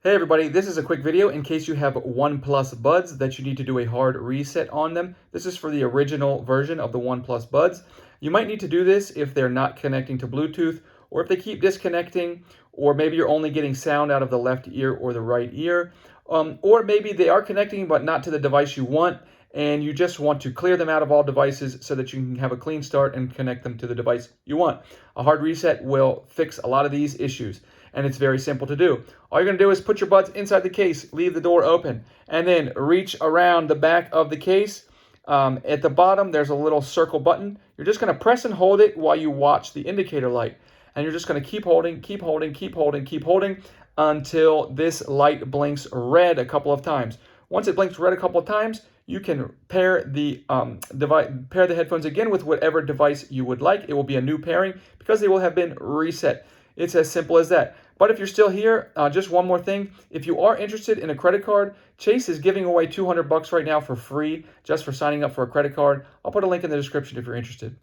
Hey everybody, this is a quick video in case you have OnePlus Buds that you need to do a hard reset on them. This is for the original version of the OnePlus Buds. You might need to do this if they're not connecting to Bluetooth, or if they keep disconnecting, or maybe you're only getting sound out of the left ear or the right ear, or maybe they are connecting but not to the device you want, and you just want to clear them out of all devices so that you can have a clean start and connect them to the device you want. A hard reset will fix a lot of these issues, and it's very simple to do. All you're going to do is put your buds inside the case, leave the door open, and then reach around the back of the case. At the bottom, there's a little circle button. You're just going to press and hold it while you watch the indicator light. And you're just going to keep holding, keep holding, keep holding, keep holding until this light blinks red a couple of times. Once it blinks red a couple of times, you can pair the headphones again with whatever device you would like. It will be a new pairing because they will have been reset. It's as simple as that. But if you're still here, just one more thing. If you are interested in a credit card, Chase is giving away $200 right now for free just for signing up for a credit card. I'll put a link in the description if you're interested.